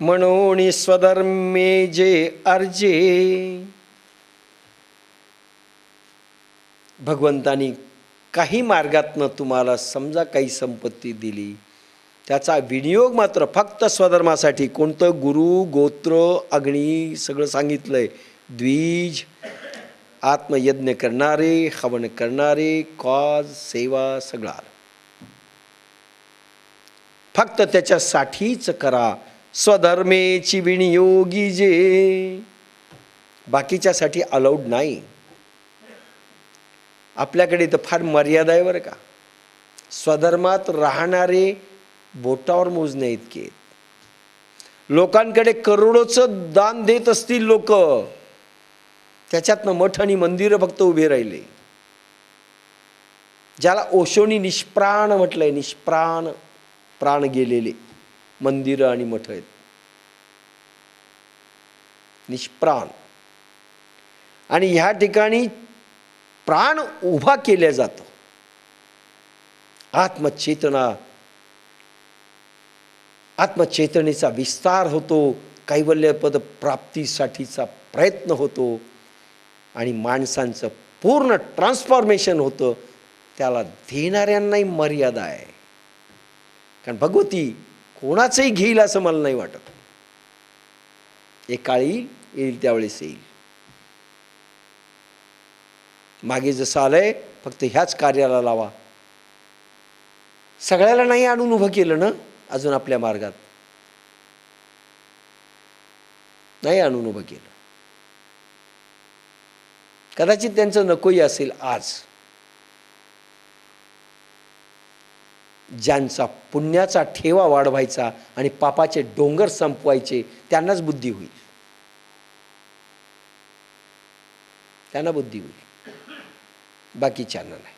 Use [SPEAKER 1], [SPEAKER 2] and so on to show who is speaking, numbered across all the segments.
[SPEAKER 1] म्हणून स्वधर्मे जे अर्जे. भगवंतानी काही मार्गातनं तुम्हाला समजा काही संपत्ती दिली, त्याचा विनियोग मात्र फक्त स्वधर्मासाठी. कोणतं? गुरु, गोत्र, अग्नी सगळं सांगितलं आहे. द्विज, आत्मयज्ञ करणारे, हवन करणारे, कॉज, सेवा सगळं आलं. फक्त त्याच्यासाठीच करा. स्वधर्मेची विनियोगी जे, बाकीच्यासाठी अलाउड नाही. आपल्याकडे तर फार मर्यादा आहे बरं का. स्वधर्मात राहणारे बोटावर मोजणे इतके आहेत. लोकांकडे करोडोचं दान देत असतील लोक, त्याच्यातनं मठ आणि मंदिरं फक्त उभे राहिले. ज्याला ओशोनी निष्प्राण म्हटलंय, निष्प्राण, प्राण गेलेले मंदिरं आणि मठ आहेत. निष्प्राण. आणि ह्या ठिकाणी प्राण उभा केल्या जातं. आत्मचेतना, आत्मचेतनेचा विस्तार होतो, कैवल्यपद प्राप्तीसाठीचा प्रयत्न होतो आणि माणसांचं पूर्ण ट्रान्सफॉर्मेशन होतं. त्याला देणाऱ्यांनाही मर्यादा आहे. कारण भगवती कोणाचंही घेईल असं मला नाही वाटत. एक काळी येईल त्यावेळेस येईल. मागे जसं आलंय, फक्त ह्याच कार्याला लावा. सगळ्याला नाही आणून उभं केलं ना अजून आपल्या मार्गात, नाही आणून उभं केलं. कदाचित त्यांचं नकोही असेल. आज ज्यांचा पुण्याचा ठेवा वाढवायचा आणि पापाचे डोंगर संपवायचे, त्यांनाच बुद्धी होईल. त्यांना बुद्धी होईल, बाकीच्यांना नाही.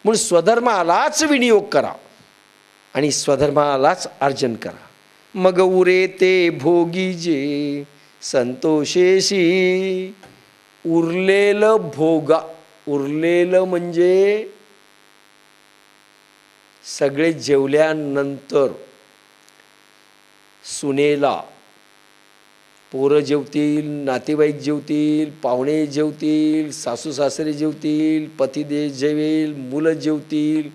[SPEAKER 1] म्हणून स्वधर्मालाच विनियोग करा आणि स्वधर्मालाच अर्जन करा. मग उरे ते भोगी जे संतोषेशी. उरलेलं भोगा, उरलेलं म्हणजे सगळे जेवल्यानंतर सुनेला, पोरं जेवतील, नातेवाईक जेवतील, पाहुणे जेवतील, सासू सासरे जेवतील, पतिदेव जेवेल, मुलं जेवतील.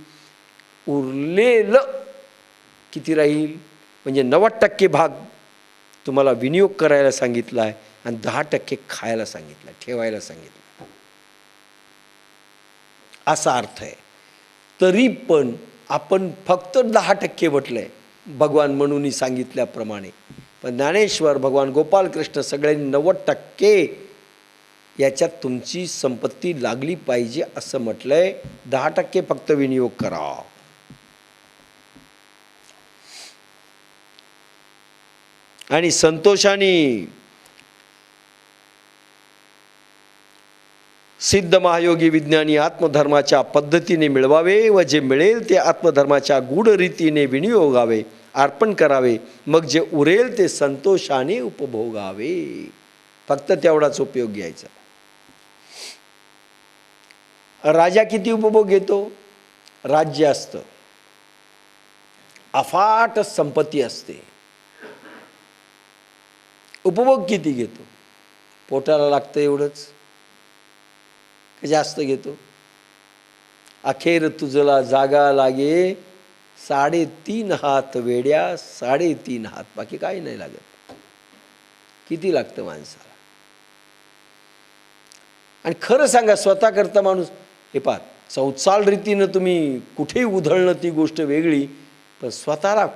[SPEAKER 1] उरलेलं किती राहील? म्हणजे 90% भाग तुम्हाला विनियोग करायला सांगितला आहे आणि 10% खायला सांगितलं, ठेवायला सांगितलं, असा अर्थ आहे. तरी पण आपण फक्त 10% म्हटलंय भगवान म्हणून सांगितल्याप्रमाणे. पण ज्ञानेश्वर, भगवान गोपालकृष्ण सगळ्यांनी 90% याच्यात तुमची संपत्ती लागली पाहिजे असं म्हटलंय. 10% फक्त विनियोग करा. आणि संतोषाने सिद्ध महायोगी विज्ञानी आत्मधर्माच्या पद्धतीने मिळवावे व जे मिळेल ते आत्मधर्माच्या गूढ रीतीने विनियोगावे, अर्पण करावे. मग जे उरेल ते संतोषाने उपभोगावे. फक्त तेवढाच उपयोग घ्यायचा. राजा किती उपभोग घेतो? राज्य असतं, अफाट संपत्ती असते. उपभोग किती घेतो? पोटाला लागतं एवढंच की जास्त घेतो? अखेर तुझला जागा लागे 3.5 हात वेड्या, 3.5 हात, बाकी काही नाही लागत. किती लागतं माणसाला? आणि खरं सांगा, स्वतः करता माणूस, हे पहा, चौचाल रीतीनं तुम्ही कुठेही उधळणं ती गोष्ट वेगळी, पण स्वतःला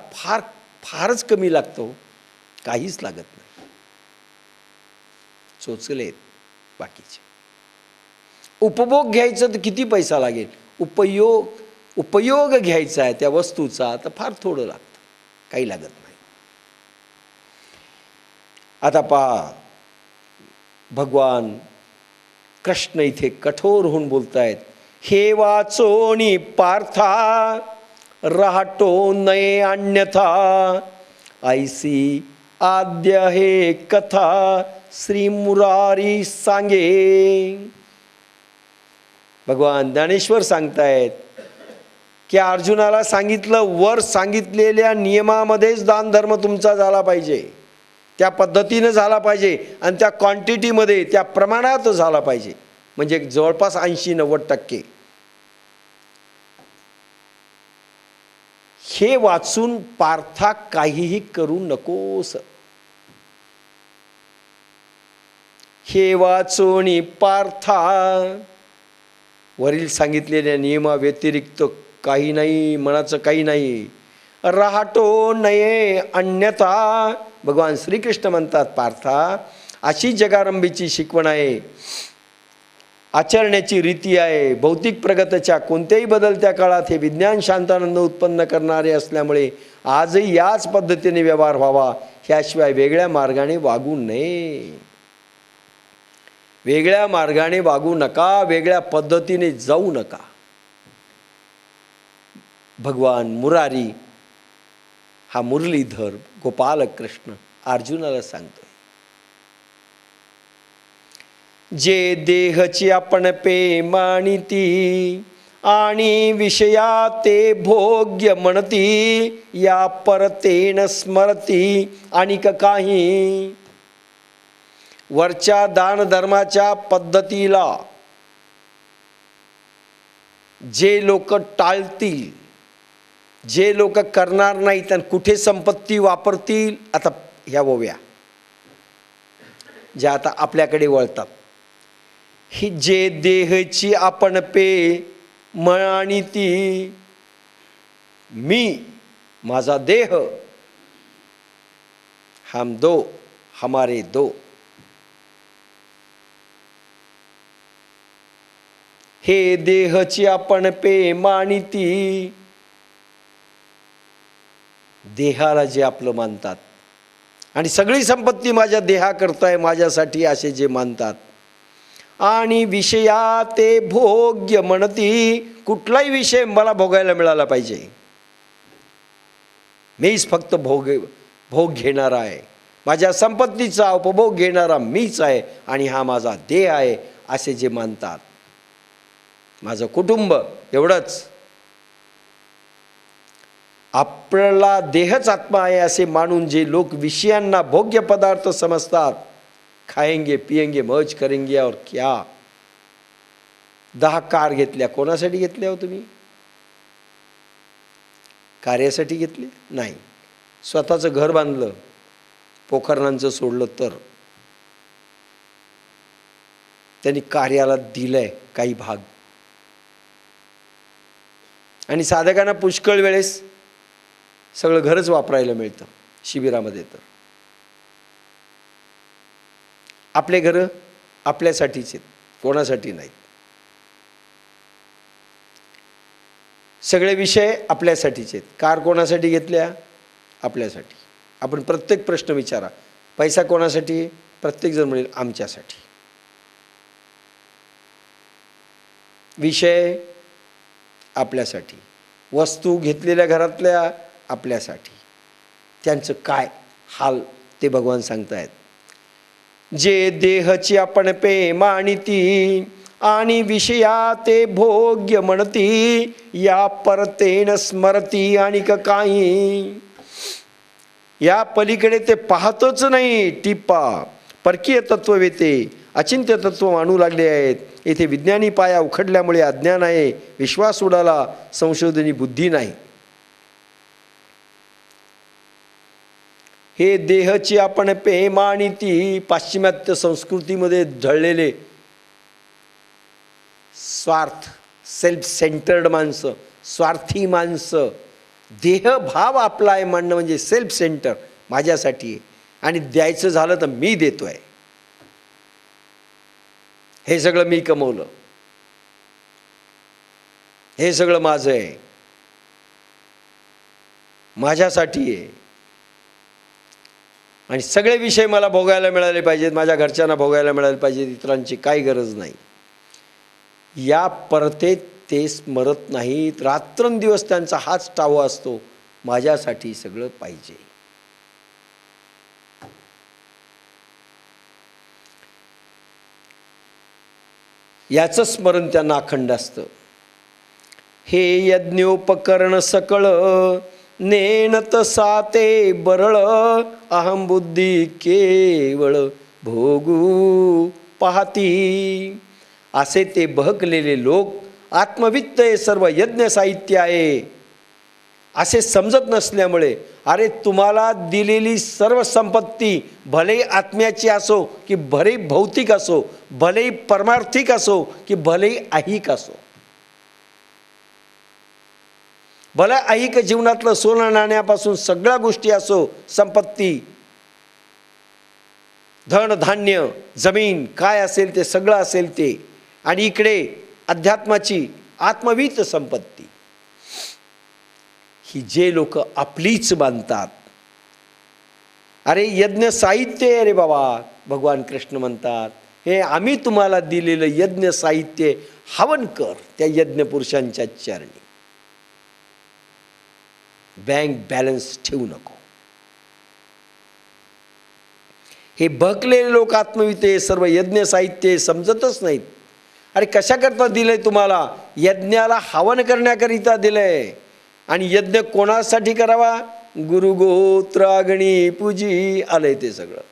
[SPEAKER 1] फारच कमी लागतं. काहीच लागत नाही. चोचलेत बाकीचे. उपभोग घ्यायचं तर किती पैसा लागेल? उपयोग घ्यायचा आहे त्या वस्तूचा तर फार थोडं लागतं, काही लागत नाही. आता पहा, भगवान कृष्ण इथे कठोर होऊन बोलतायत. हे वाचोनी पार्था राहतो नये अन्यथा, ऐसी आद्य हे कथा श्री मुरारी सांगे. भगवान ज्ञानेश्वर सांगतायत की अर्जुनाला सांगितलं वर सांगितलेल्या नियमामध्येच दानधर्म तुमचा झाला पाहिजे, त्या पद्धतीनं झाला पाहिजे आणि त्या क्वांटिटीमध्ये त्या प्रमाणात झाला पाहिजे, म्हणजे जवळपास 80-90%. हे वाचून पार्था काहीही करू नकोस. हे वाचून पार्था वरील सांगितलेल्या नियमाव्यतिरिक्त काही नाही, मनाचं काही नाही. राहतो नये अन्यथा. भगवान श्रीकृष्ण म्हणतात पार्था अशी जगारंभीची शिकवण आहे, आचरण्याची रीती आहे. भौतिक प्रगतीच्या कोणत्याही बदलत्या काळात हे विज्ञान शांतानंद उत्पन्न करणारे असल्यामुळे आजही याच पद्धतीने व्यवहार व्हावा, ह्याशिवाय वेगळ्या मार्गाने वागू नये. वेगळ्या मार्गाने वागू नका, वेगळ्या पद्धतीने जाऊ नका. भगवान मुरारी हा मुरलीधर गोपाल कृष्ण अर्जुनाला सांगतोय, जे देहची आपण पेमानिती आणि विषया ते भोग्य म्हणती, या परतेन स्मरती आणिक काही. वरच्या दानधर्माच्या पद्धतीला जे लोक टाळतील, जे लोक करणार नाहीत आणि कुठे संपत्ती वापरतील, आता ह्या ओव्या ज्या आता आपल्याकडे वळतात, ही जे देहची आपण पे आणि ती मी माझा देह, हम दो हमारे दो. हे देहची आपण पे मानिती, देहाला जे आपलं मानतात आणि सगळी संपत्ती माझ्या देहा करताय माझ्यासाठी असे जे मानतात, आणि विषया ते भोग्य म्हणती, कुठलाही विषय मला भोगायला मिळाला पाहिजे, मीच फक्त भोग घेणारा आहे, माझ्या संपत्तीचा उपभोग घेणारा मीच आहे आणि हा माझा देह आहे असे जे मानतात, माझं कुटुंब एवढंच. आपला देहच आत्मा आहे असे मानून जे लोक विषयांना भोग्य पदार्थ समजतात, खाएंगे पिएंगे मौज करेंगे और क्या. 10 कार घेतल्या, कोणासाठी घेतल्या हो तुम्ही? कार्यासाठी घेतले नाही. स्वतःचं घर बांधलं, पोखरणांचं सोडलं तर त्यांनी कार्याला दिलंय काही भाग. आणि साधकांना पुष्कळ वेळेस सगळं घरच वापरायला मिळतं शिबिरामध्ये. तर आपले घर आपल्यासाठीच आहेत, कोणासाठी नाहीत. सगळे विषय आपल्यासाठीच आहेत. कार कोणासाठी घेतल्या? आपल्यासाठी. आपण प्रत्येक प्रश्न विचारा, पैसा कोणासाठी? प्रत्येक जण म्हणेल आमच्यासाठी. विषय आपल्यासाठी, वस्तू घेतलेल्या घरातल्या आपल्यासाठी. त्यांचं काय हाल ते भगवान सांगतायत. जे देहची आपण पेमानिती आणि विषया ते भोग्य म्हणती, या परतेन स्मरती आणि काही. या पलीकडे ते पाहतच नाही. टिप्पा परकीय तत्ववेते अचिंत्य तत्व मानू लागले आहेत. येथे विज्ञानी पाया उखडल्यामुळे अज्ञान आहे, विश्वास उडाला, संशोधनी बुद्धी नाही. हे देहची आपण पेमानिती पाश्चिमात्य संस्कृतीमध्ये ढळलेले स्वार्थ, सेल्फ सेंटर्ड माणसं, स्वार्थी माणसं. देहभाव आपला आहे म्हणणं म्हणजे सेल्फ सेंटर, माझ्यासाठी आहे आणि द्यायचं झालं तर मी देतोय, हे सगळं मी कमवलं, हे सगळं माझं आहे, माझ्यासाठी आहे आणि सगळे विषय मला भोगायला मिळाले पाहिजेत, माझ्या घरच्यांना भोगायला मिळाले पाहिजेत, इतरांची काही गरज नाही. या परतेत ते स्मरत नाहीत. रात्रंदिवस त्यांचा हाच टावा असतो, माझ्यासाठी सगळं पाहिजे. याचं स्मरण त्यांना अखंड असतं. हे यज्ञोपकरण सकळ नेणत साते बरळ अहम बुद्धी केवळ भोगू पाहती. असे ते बहकलेले लोक आत्मवित्त हे सर्व यज्ञ साहित्य आहे असे समजत नसल्यामुळे, अरे तुम्हाला दिलेली सर्व संपत्ती भले आत्म्याची असो की भले भौतिक असो, भले परमार्थिक असो की भले ऐहिक असो, भले ऐहिक जीवनातलं सोनं नाण्यापासून सगळ्या गोष्टी असो, संपत्ती, धन धान्य, जमीन काय असेल ते सगळं असेल ते, आणि इकडे अध्यात्माची आत्मवीत संपत्ती, ही जे लोक आपलीच मानतात, अरे यज्ञ साहित्य आहे रे बाबा, भगवान कृष्ण म्हणतात हे आम्ही तुम्हाला दिलेलं यज्ञ साहित्य हवन कर त्या यज्ञ पुरुषांच्या चरणी. बँक बॅलन्स ठेवू नको. हे बहकलेले लोक आत्मविते सर्व यज्ञ साहित्य समजतच नाहीत. अरे कशाकरता दिलंय तुम्हाला? यज्ञाला हवन करण्याकरिता दिलंय. आणि यज्ञ कोणासाठी करावा? गुरुगोत्र अग्नी पूजी आलंय ते सगळं.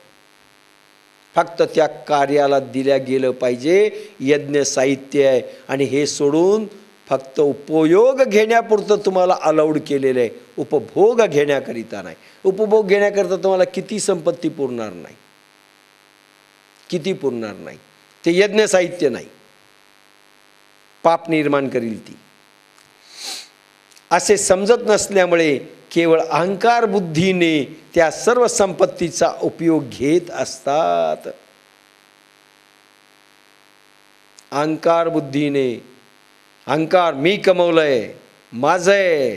[SPEAKER 1] फक्त त्या कार्याला दिल्या गेलं पाहिजे. यज्ञ साहित्य आहे आणि हे सोडून फक्त उपयोग घेण्यापुरतं तुम्हाला अलाउड केलेलं आहे, उपभोग घेण्याकरिता नाही. उपभोग घेण्याकरिता तुम्हाला किती संपत्ती पुरणार नाही, किती पुरणार नाही. ते यज्ञ साहित्य नाही, पाप निर्माण करील ती. असे समजत नसल्यामुळे केवळ अहंकार बुद्धीने त्या सर्व संपत्तीचा उपयोग घेत असतात. अहंकार बुद्धीने, अहंकार मी कमवलंय, माझं आहे,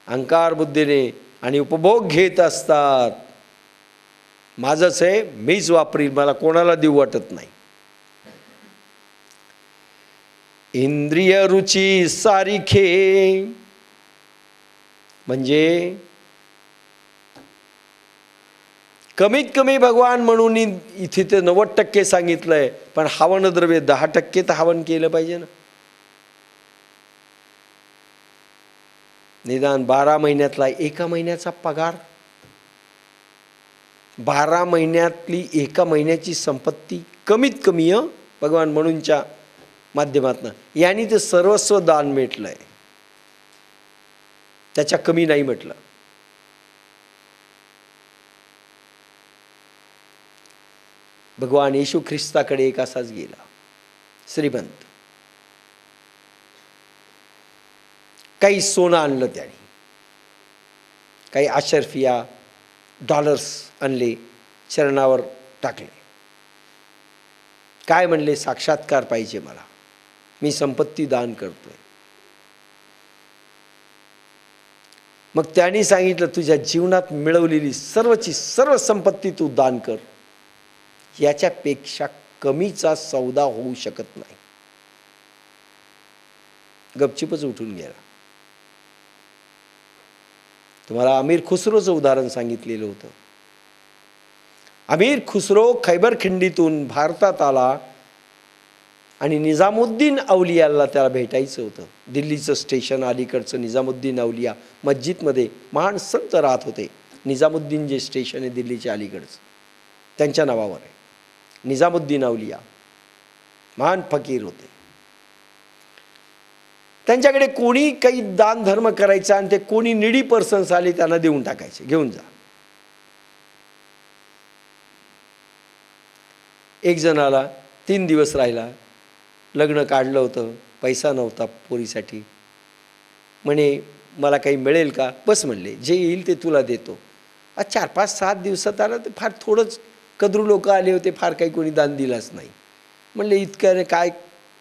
[SPEAKER 1] अहंकार बुद्धीने आणि उपभोग घेत असतात. माझंच आहे, मीच वापरील, मला कोणाला देऊ वाटत नाही. इंद्रिय रुची सारिखे म्हणजे कमीत कमी भगवान म्हणून इथे ते 90% सांगितलंय, पण हवन द्रव्य 10% तर हवन केलं पाहिजे ना. निदान 12 महिन्यातला 1 महिन्याचा पगार, 12 महिन्यातली 1 महिन्याची संपत्ती कमीत कमी भगवान म्हणूनच्या माध्यमातून यांनी ते सर्वस्व दान भेटलंय, त्याच्या कमी नाही म्हटलं. भगवान येशू ख्रिस्ताकडे एक असाच गेला श्रीमंत. काही सोनं आणलं त्याने, काही अशर्फिया डॉलर्स आणले, चरणावर टाकले. काय म्हणले? साक्षात्कार पाहिजे मला, मी संपत्ती दान करतोय. मग त्यांनी सांगितलं तुझ्या जीवनात मिळवलेली सर्वची सर्व संपत्ती तू दान कर, याच्यापेक्षा कमीचा सौदा होऊ शकत नाही. गपचिपच उठून गेला. तुम्हाला अमीर खुसरोचं उदाहरण सांगितलेलं होतं. अमीर खुसरो खैबर खिंडीतून भारतात आला आणि निजामुद्दीन अवलियाला त्याला भेटायचं होतं. दिल्लीचं स्टेशन अलीकडचं निजामुद्दीन अवलिया मस्जिदमध्ये महान संत राहत होते. निजामुद्दीन जे स्टेशन आहे दिल्लीच्या अलीकडचं, त्यांच्या नावावर आहे. निजामुद्दीन अवलिया महान फकीर होते. त्यांच्याकडे कोणी काही दान धर्म करायचा आणि ते कोणी निडी पर्सन्स आले त्यांना देऊन टाकायचे, घेऊन जा. एक जणाला 3 दिवस राहिला, लग्न काढलं होतं, पैसा नव्हता पोरीसाठी. म्हणे मला काही मिळेल का? बस म्हणले, जे येईल ते तुला देतो. 4-5-7 दिवसात आला तर फार थोडंच कदरू लोक आले होते, फार काही कोणी दान दिलाच नाही. म्हणले इतक्याने काय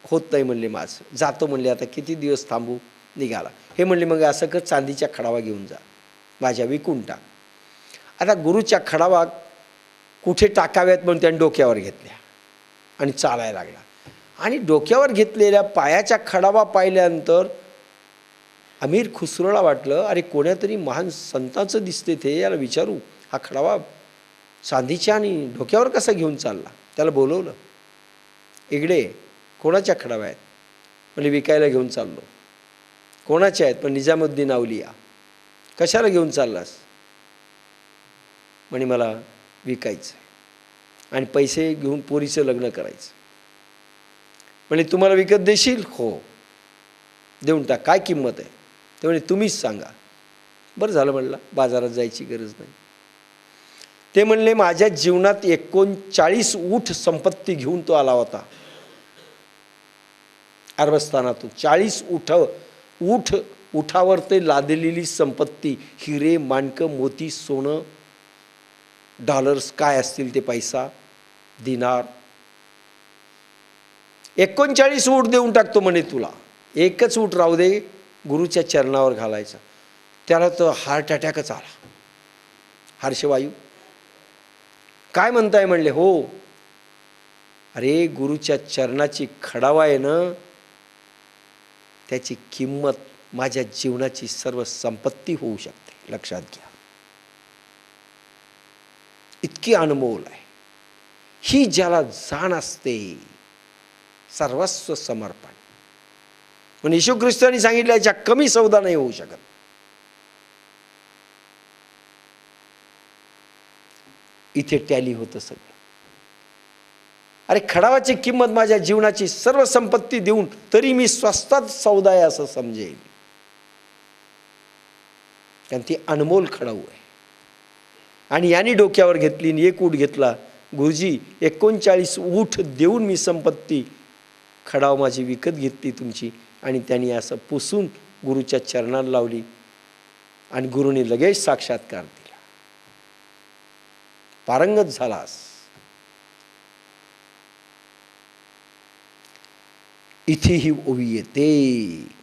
[SPEAKER 1] होत नाही म्हणले, माझं जातो म्हणले, आता किती दिवस थांबू. निघाला. हे म्हणले मग असं कर, चांदीच्या खडावा घेऊन जा, माझ्या विकून टाक. आता गुरुच्या खडावा कुठे टाकाव्यात म्हणून त्याने डोक्यावर घेतल्या आणि चालायला लागला. आणि डोक्यावर घेतलेल्या पायाच्या खडावा पाहिल्यानंतर अमीर खुसरोला वाटलं, अरे कोणातरी महान संतांचं दिसते ते, याला विचारू हा खडावा चांदीच्या आणि डोक्यावर कसा घेऊन चालला. त्याला बोलवलं, इकडे कोणाच्या खडाव्या आहेत? म्हणजे विकायला घेऊन चाललो. कोणाचे आहेत? पण निजामुद्दीन अवलिया. कशाला घेऊन चाललास? म्हणे मला विकायचं आणि पैसे घेऊन पोरीचं लग्न करायचं. म्हणे तुम्हाला विकत देशील? हो, देऊन टाक. काय किंमत आहे? ते म्हणे तुम्हीच सांगा. बरं झालं म्हणलं, बाजारात जायची गरज नाही. ते म्हणले माझ्या जीवनात 39 ऊठ संपत्ती घेऊन तो आला होता अरबस्थानातून. 40 उठावर ते लादलेली संपत्ती, हिरे, माणकं, मोती, सोनं, डॉलर्स काय असतील ते, पैसा, दिनार. 39 ऊठ देऊन टाकतो म्हणे तुला. एकच ऊठ राहू दे, गुरुच्या चरणावर घालायचा. त्याला तर हार्ट अटॅकच आला. हर्षवायू, काय म्हणताय म्हणले. हो, अरे गुरुच्या चरणाची खडावा आहे ना, त्याची किंमत माझ्या जीवनाची सर्व संपत्ती होऊ शकते, लक्षात घ्या. इतकी अनमोल आहे ही. ज्याला जाण असते, सर्वस्व समर्पण. पण येशू ख्रिस्तांनी सांगितलं याच्या कमी सौदा नाही होऊ शकत. इथे टॅली होतं सगळं. अरे खडावाची किंमत माझ्या जीवनाची सर्व संपत्ती देऊन तरी मी स्वस्तात सौदा आहे असं समजेल, कारण ती अनमोल खडाऊ आहे. आणि यांनी डोक्यावर घेतली आणि 1 ऊठ घेतला. गुरुजी 39 ऊठ देऊन मी संपत्ती खडाव माझी विकत घेतली तुमची. आणि त्यांनी असं पुसून गुरुच्या चरणाला लावली आणि गुरुने लगेच साक्षात्कार दिला. पारंगत झालास. इथे ही ओवी येते.